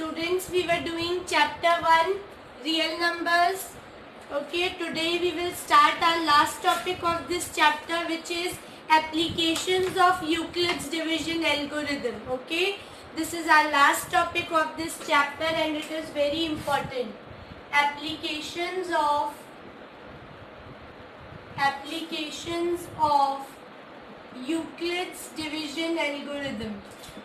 students, we were doing chapter 1 real numbers. Okay, today we will start our last topic of this chapter, which is applications of Euclid's division algorithm. Okay, this is our last topic of this chapter and it is very important. Applications of Euclid's division algorithm.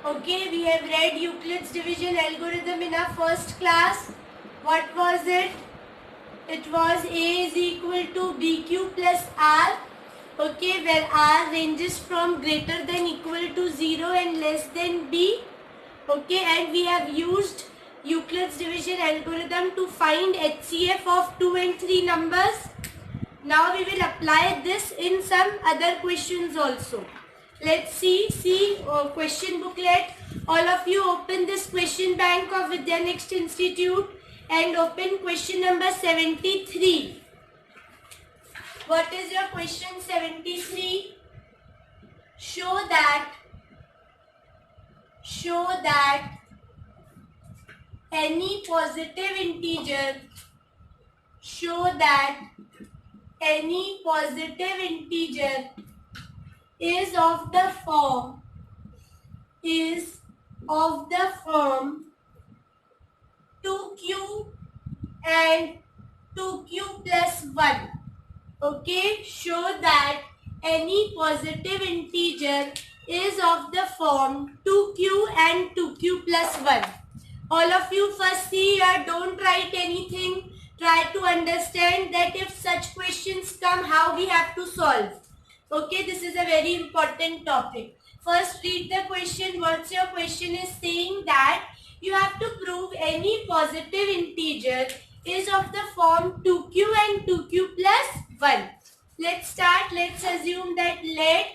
Okay, we have read Euclid's division algorithm in our first class. What was it? It was A is equal to BQ plus R. Okay, where R ranges from greater than equal to 0 and less than B. Okay, and we have used Euclid's division algorithm to find HCF of 2 and 3 numbers. Now we will apply this in some other questions also. Let's see question booklet. All of you open this question bank of Vidya Next Institute and open question number 73. What is your question 73? Show that any positive integer is of the form 2q and 2q plus 1. Okay, show that any positive integer is of the form 2q and 2q plus 1. All of you first see here, don't write anything. Try to understand that if such questions come, how we have to solve. Okay, this is a very important topic. First read the question. What's your question is saying that you have to prove any positive integer is of the form 2q and 2q plus 1. Let's start. Let's assume that let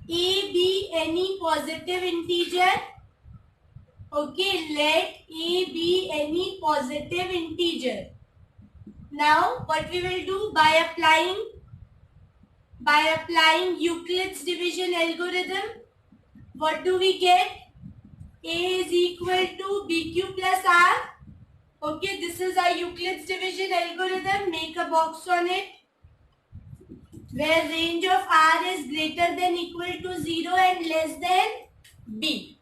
A be any positive integer. Okay, let A be any positive integer. Now what we will do by applying Euclid's division algorithm, what do we get? A is equal to BQ plus R. Okay, this is our Euclid's division algorithm. Make a box on it where range of R is greater than equal to 0 and less than B.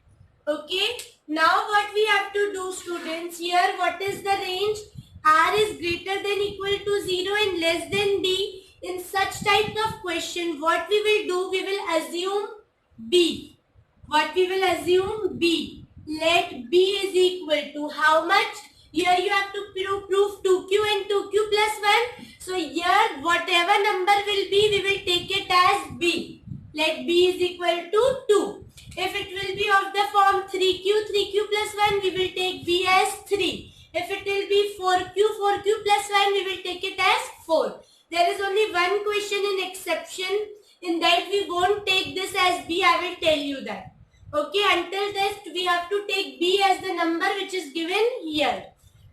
Okay, now what we have to do, students, here what is the range? R is greater than equal to 0 and less than B. In such type of question, what we will do, we will assume B. What we will assume? B. Let B is equal to how much? Here you have to prove 2q and 2q plus 1. So here whatever number will be, we will take it as B. Let B is equal to 2. If it will be of the form 3q plus 1, we will take B as 3. If it will be 4q plus 1, we will take it as 4. There is only one question in exception. In that we won't take this as B. I will tell you that. Okay, until this we have to take B as the number which is given here.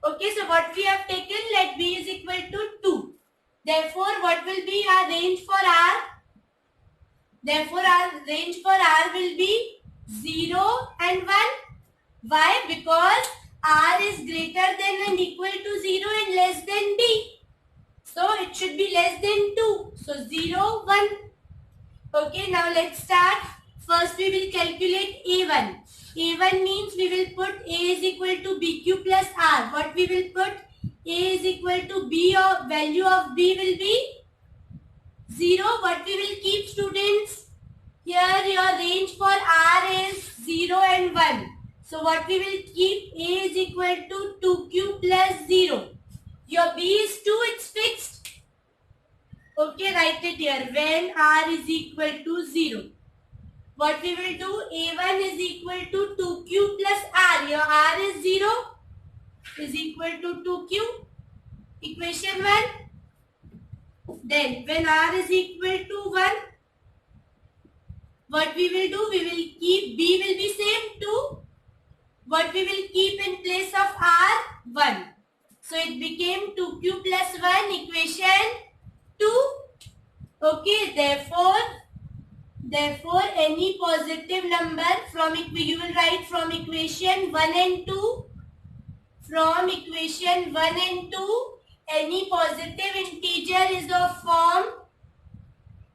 Okay, so what we have taken, let B is equal to 2. Therefore, what will be our range for R? Therefore, our range for R will be 0 and 1. Why? Because R is greater than and equal to 0 and less than B. So, it should be less than 2. So, 0, 1. Okay, now let's start. First, we will calculate A1. A1 means we will put A is equal to BQ plus R. What we will put? A is equal to B, or value of B will be 0. What we will keep, students? Here your range for R is 0 and 1. So what we will keep? A is equal to 2q plus 0. Your B is 2, it's fixed. Okay, write it here. When R is equal to 0. What we will do? A1 is equal to 2q plus R. Your R is 0 is equal to 2q. Equation 1. Then when R is equal to 1, what we will do? We will keep B will be same 2. What we will keep in place of R? 1. So it became 2q plus 1 equation 2. Okay, therefore any positive number from, you will write from equation 1 and 2. From equation 1 and 2, any positive integer is of form,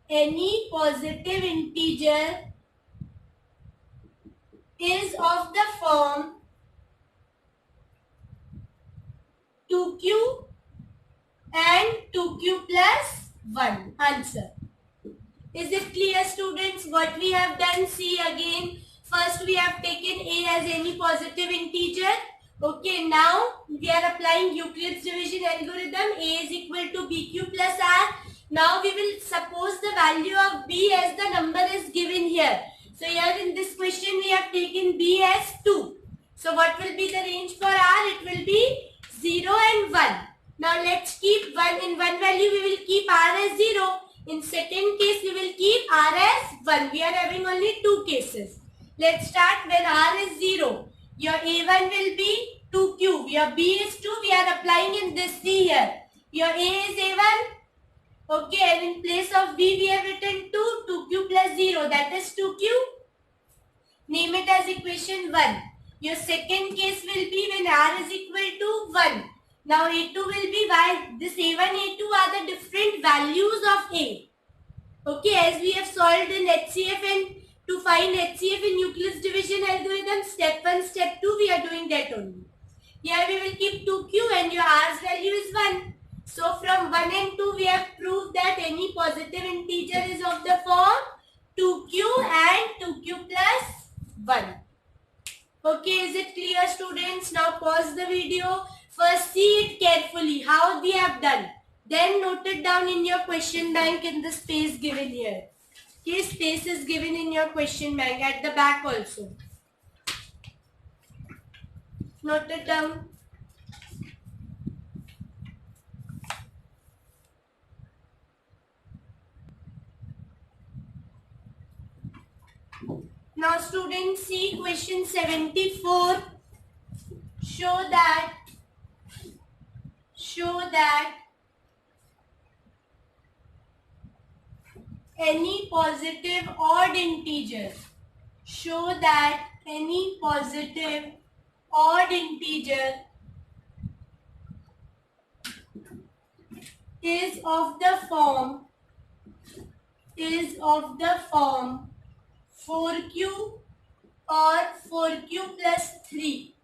any positive integer is of the form 2q and 2q plus 1. Answer. Is it clear, students, what we have done? See again. First we have taken a as any positive integer. Okay, now we are applying Euclid's division algorithm. A is equal to bq plus r. Now we will suppose the value of b as the number is given here. So here in this question we have taken b as 2. So what will be the range for r? It will be 0 and 1. Now let's keep 1. In one value we will keep r as 0. In second case we will keep r as 1. We are having only two cases. Let's start when r is 0. Your a1 will be 2q. Your b is 2. We are applying in this c here. Your a is a1. Okay, and in place of b we have written 2q plus 0. That is 2q. Name it as equation 1. Your second case will be when r is equal to 1. Now a2 will be, why this a1, a2 are the different values of a. Okay, as we have solved in HCF and to find HCF in Euclid's division algorithm, step 1, step 2, we are doing that only. Here we will keep 2q and your r's value is 1. So from 1 and 2 we have proved that any positive integer is of the form 2q and 2q plus 1. Okay, is it clear, students? Now pause the video. First see it carefully how we have done. Then note it down in your question bank in the space given here. Okay, space is given in your question bank at the back also. Note it down. Now students, see question 74. Show that any positive odd integer, show that any positive odd integer is of the form 4q or 4q plus 3.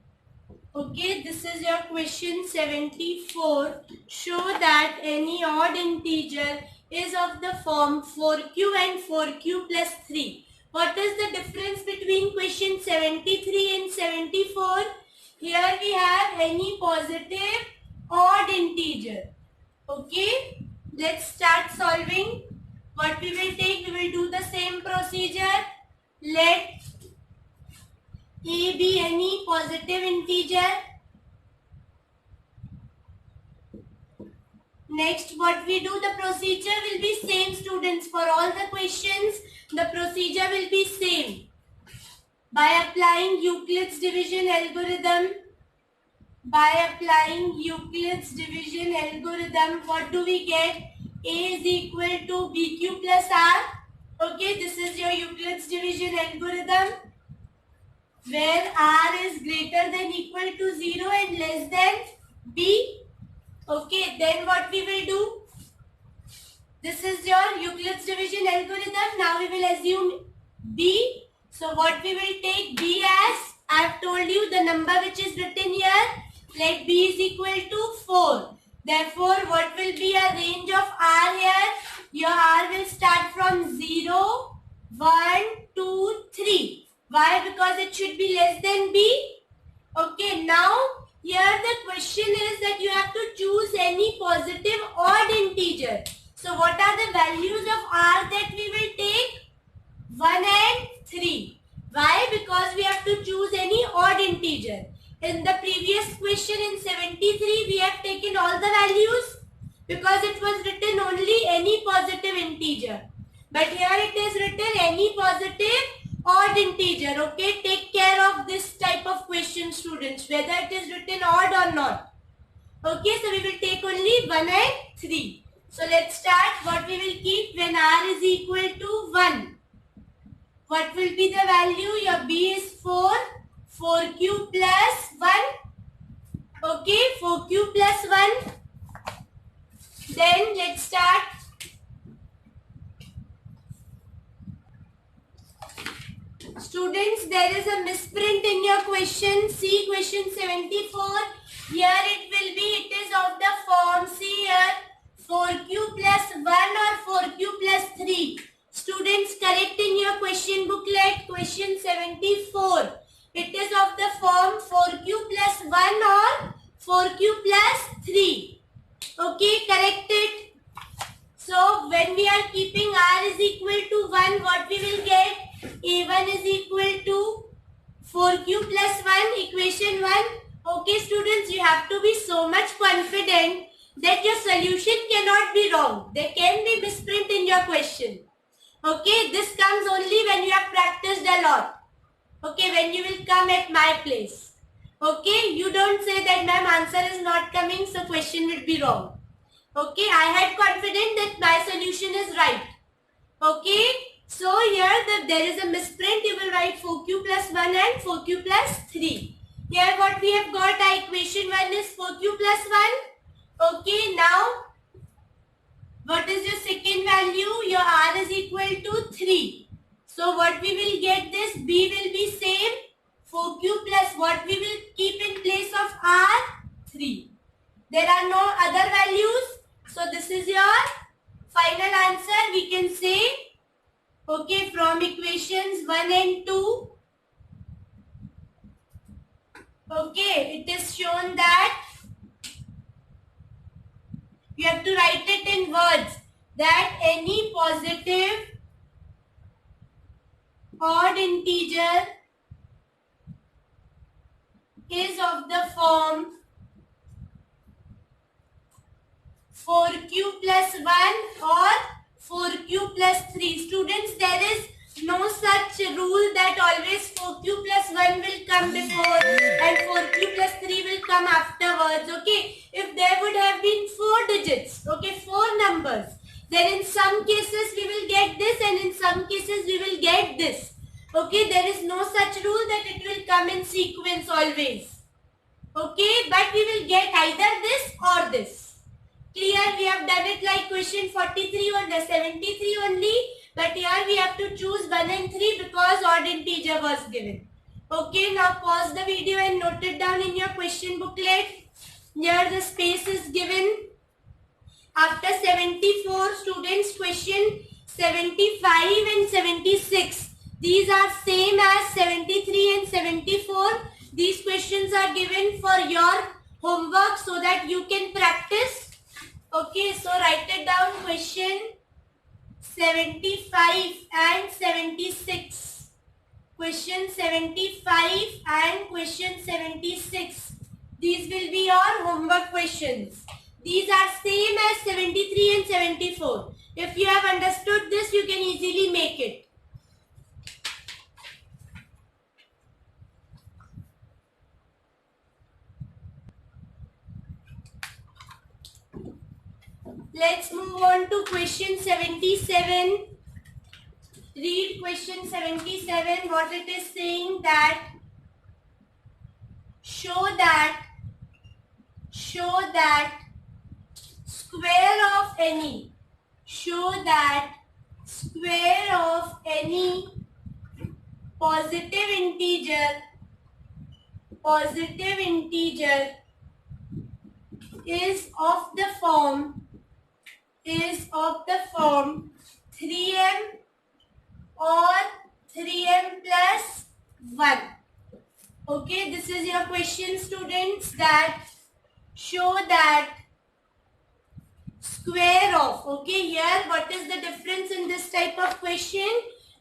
Okay, this is your question 74. Show that any odd integer is of the form 4q and 4q plus 3. What is the difference between question 73 and 74? Here we have any positive odd integer. Okay, let's start solving. What we will take, we will do the same procedure. Let a be any positive integer. Next, what we do, the procedure will be same, students. For all the questions, the procedure will be same. By applying Euclid's division algorithm, what do we get? A is equal to bq plus r. Okay, this is your Euclid's division algorithm, where r is greater than equal to 0 and less than b. Okay, then what we will do? This is your Euclid's division algorithm. Now we will assume b. So what we will take b as, I have told you the number which is written here. Let b is equal to 4. Therefore, what will be a range of r here? Your r will start from 0, 1, 2, 3. Why? Because it should be less than b. Okay, now here the question is that you have to choose any positive odd integer. So what are the values of r that we will take? 1 and 3. Why? Because we have to choose any odd integer. In the previous question in 73, we have taken all the values because it was written only any positive integer. But here it is written any positive odd integer. Okay, take care of this type of question, students, whether it is written odd or not. Okay, so we will take only 1 and 3. So let's start. What we will keep when r is equal to 1? What will be the value? Your B is 4. 4q plus 1. Okay, 4q plus 1. Then let's start. Students, there is a misprint in your question. See question 74. Here it will be, it is of the form, see here, 4q plus 1 or 4q plus 3. Students, correct in your question booklet, question 74. It is of the form 4q plus 1 or 4q plus 3. Okay, correct it. So, when we are keeping r is equal to 1, what we will get? A1 is equal to 4q plus 1, equation 1. Okay, students, you have to be so much confident that your solution cannot be wrong. There can be misprint in your question. Okay, this comes only when you have practiced a lot. Okay, when you will come at my place. Okay, you don't say that ma'am answer is not coming, so question will be wrong. Okay, I had confidence that my solution is right. Okay, so here there is a misprint. You will write 4q plus 1 and 4q plus 3. Here what we have got, equation 1 is 4q plus 1. Okay, now what is your second value? Your r is equal to 3. So what we will get, this b will be same. 4q plus what we will keep in place of r? 3. There are no other values. So this is your final answer, we can say. Okay, from equations 1 and 2. Okay, it is shown that you have to write it in words, that any positive odd integer is of the form 4q plus 1 or 4q plus 3. Students, there is no such rule that always 4q plus 1 will come before and 4q plus 3 will come afterwards. Okay, if there would have been 4 digits, okay, 4 numbers, then in some cases we will get this and in some cases we will get this. Okay, there is no such rule that it will come in sequence always. Okay, but we will get either this or this. Clear? We have done it like question 43 or the 73 only, but here we have to choose 1 and 3 because odd integer was given. Okay, now pause the video and note it down in your question booklet. Here the space is given. After 74, students, question 75 and 76. These are same as 73 and 74. These questions are given for your homework so that you can practice. Okay, so write it down, question 75 and 76. Question 75 and question 76. These will be your homework questions. These are same as 73 and 74. If you have understood this, you can easily make it. Let's move on to question 77. Read question 77. What it is saying, that show that square of any positive integer is of the form 3m or 3m plus 1. Okay, this is your question, students, that show that square of, okay, here what is the difference in this type of question?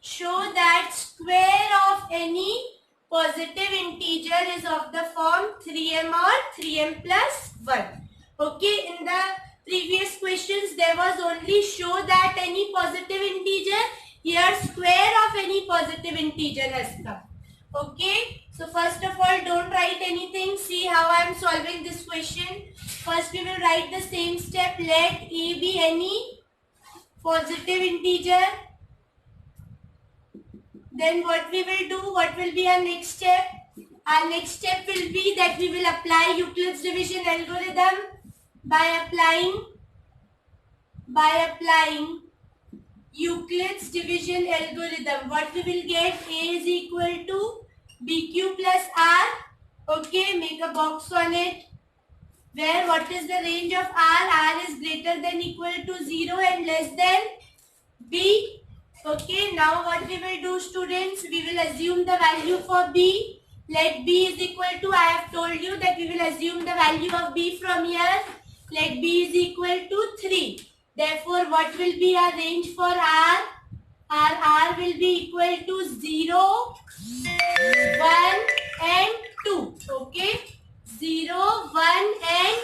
Show that square of any positive integer is of the form 3m or 3m plus 1. Okay, in the previous questions there was only show that any positive integer. Here square of any positive integer has come. Okay, so first of all, don't write anything. See how I am solving this question. First we will write the same step. Let a be any positive integer. Then what we will do, what will be our next step? Our next step will be that we will apply Euclid's division algorithm by applying Euclid's division algorithm. What we will get? A is equal to BQ plus R. Okay, make a box on it. Where what is the range of R? R is greater than equal to 0 and less than B. Okay, now what we will do, students? We will assume the value for B. Let B is equal to, I have told you that we will assume the value of B from here. Let B is equal to 3. Therefore, what will be our range for R? Our R will be equal to 0, 1 and 2. Okay, 0, 1 and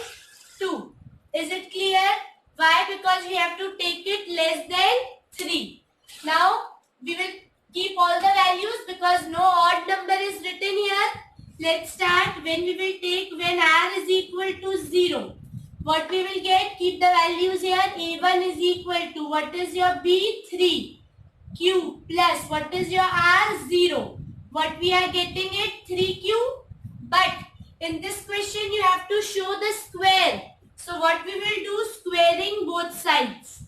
2. Is it clear? Why? Because we have to take it less than 3. Now, we will keep all the values because no odd number is written here. Let's start when we will take when R is equal to 0. What we will get? Keep the values here. A1 is equal to, what is your B? 3. Q plus, what is your R? 0. What we are getting it? 3Q. But in this question, you have to show the square. So what we will do? Squaring both sides.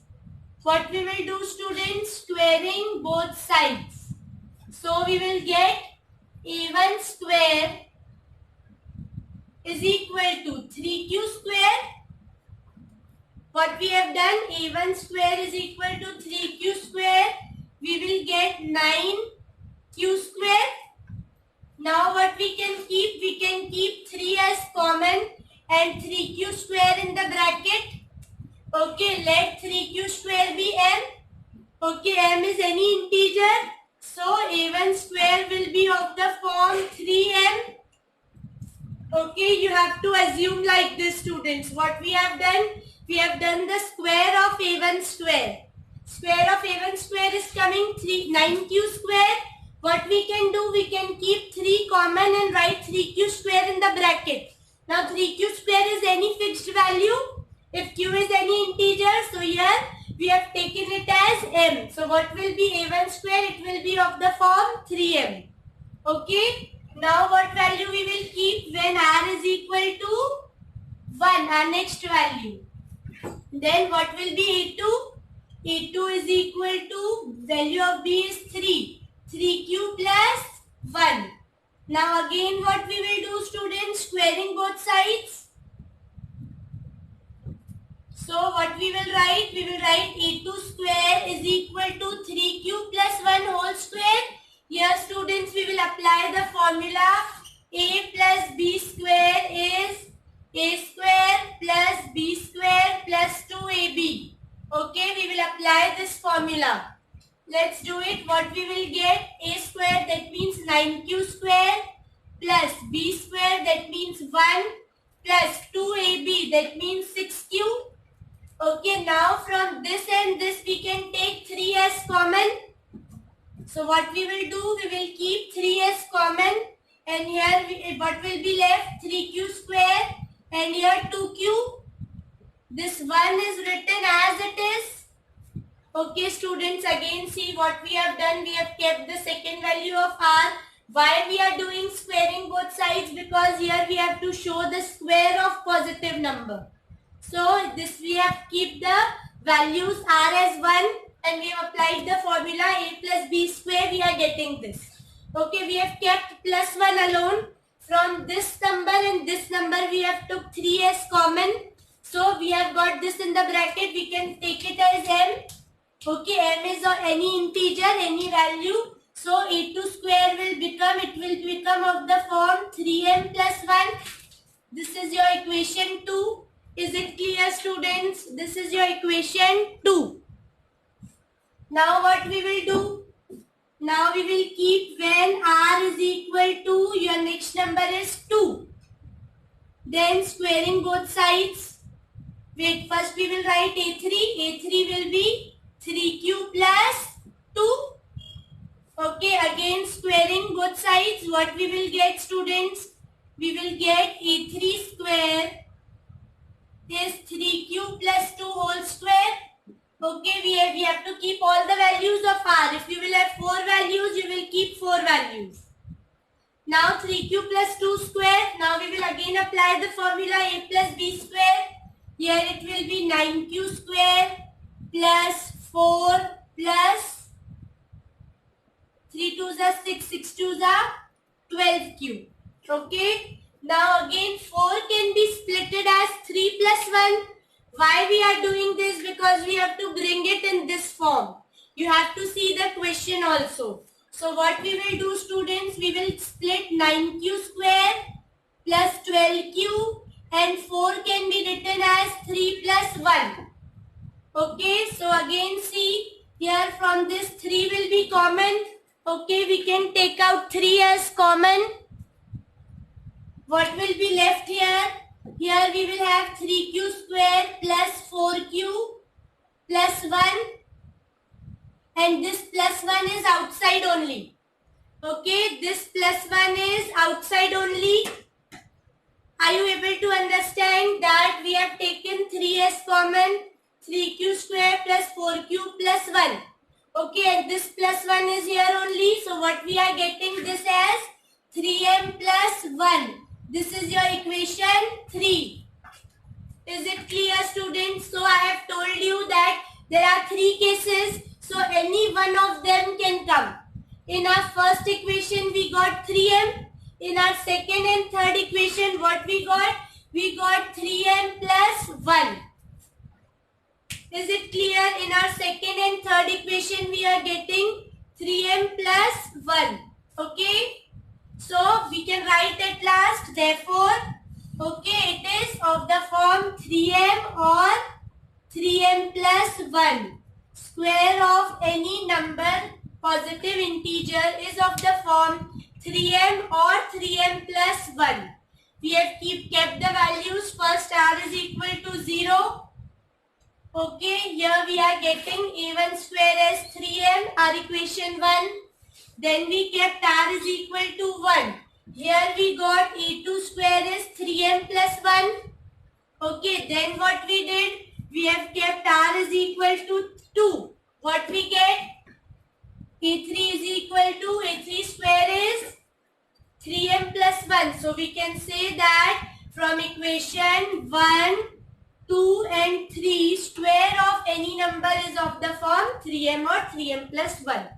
What we will do, students? Squaring both sides. So we will get A1 square is equal to 3Q square. What we have done? A1 square is equal to 3Q square. We will get 9Q square. Now what we can keep? We can keep 3 as common and 3Q square in the bracket. Okay, let 3Q square be M. Okay, M is any integer. So A1 square will be of the form 3M. Okay, you have to assume like this, students. What we have done? We have done the square of A1 square. Square of A1 square is coming 9Q square. What we can do? We can keep 3 common and write 3Q square in the bracket. Now 3Q square is any fixed value. If Q is any integer, so here we have taken it as M. So what will be A1 square? It will be of the form 3M. Okay. Now what value we will keep when R is equal to 1, our next value. Then what will be A2? A2 is equal to, value of B is 3. 3Q plus 1. Now again what we will do, students? Squaring both sides. So what we will write? We will write A2 square is equal to 3Q plus 1 whole square. Here, students, we will apply the formula. A plus B square is A square plus B square plus 2AB. Okay, we will apply this formula. Let's do it. What we will get? A square, that means 9Q square, plus B square, that means 1, plus 2AB, that means 6Q. Okay, now from this and this we can take 3 as common. So what we will do? We will keep 3 as common and here what will be left? 3Q square and here 2Q. This 1 is written as it is. Okay, students, again see what we have done. We have kept the second value of R. Why we are doing squaring both sides? Because here we have to show the square of positive number. So this we have keep the values R as 1 and we have applied the formula A plus B square. We are getting this. Okay, we have kept plus 1 alone. From this number and this number we have took 3 as common. So we have got this in the bracket. We can take it as M. Okay, M is any integer, any value. So A2 square will become of the form 3M plus 1. This is your equation 2. Is it clear, students? This is your equation 2. Now what we will do? Now we will keep when R is equal to, your next number is 2. Then squaring both sides. Wait, first we will write A3. A3 will be 3Q plus 2. Okay, again squaring both sides. What we will get, students? We will get A3 square is 3Q plus 2 whole square. Okay, we have to keep all the values of R. If you will have 4 values, you will keep 4 values. Now 3q plus 2 square. Now we will again apply the formula a plus b square. Here it will be 9q square plus 4 plus 3 2s are 6, 6 2s are 12q. Okay. Now again 4 can be splitted as 3 plus 1. Why we are doing this? Because we have to bring it in this form. You have to see the question also. So what we will do, students, we will split 9q square plus 12q and 4 can be written as 3 plus 1. Okay, so again see here from this 3 will be common. Okay, we can take out 3 as common. What will be left here? Here we will have 3q square plus 4q plus 1. And this plus 1 is outside only. Okay, this plus 1 is outside only. Are you able to understand that we have taken 3 as common? 3q square plus 4q plus 1. Okay, and this plus 1 is here only. So what we are getting this as 3m plus 1. This is your equation 3. Is it clear, students? So I have told you that there are 3 cases. So any one of them can come. In our first equation we got 3m. In our second and third equation what we got? We got 3m plus 1. Is it clear? In our second and third equation we are getting 3m plus 1. Okay. So we can write at last. Therefore, okay, it is of the form 3m or 3m plus 1. Square of any number positive integer is of the form 3m or 3m plus 1. We have kept the values. First r is equal to 0. Okay, here we are getting a1 square as 3m, our equation 1. Then we kept r is equal to 1. Here we got a2 square is 3m plus 1. Okay, then what we did? We have kept r is equal to 2. What we get? a3 is equal to a3 square is 3m plus 1. So we can say that from equation 1, 2 and 3, square of any number is of the form 3m or 3m plus 1.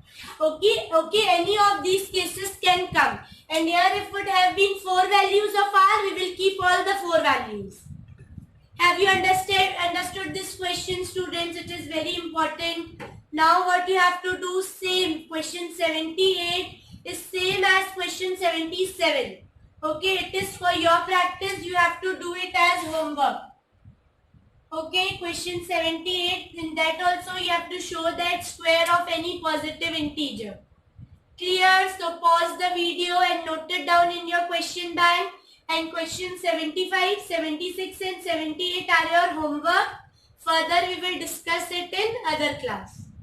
Okay, any of these cases can come. And here if it would have been 4 values of r, we will keep all the 4 values. Have you understood this question, students? It is very important. Now what you have to do, same. Question 78 is same as question 77. Okay, it is for your practice. You have to do it as homework. Okay, question 78. In that also you have to show that square of any positive integer. Clear? So pause the video and note it down in your question bank. And question 75, 76 and 78 are your homework. Further we will discuss it in other class.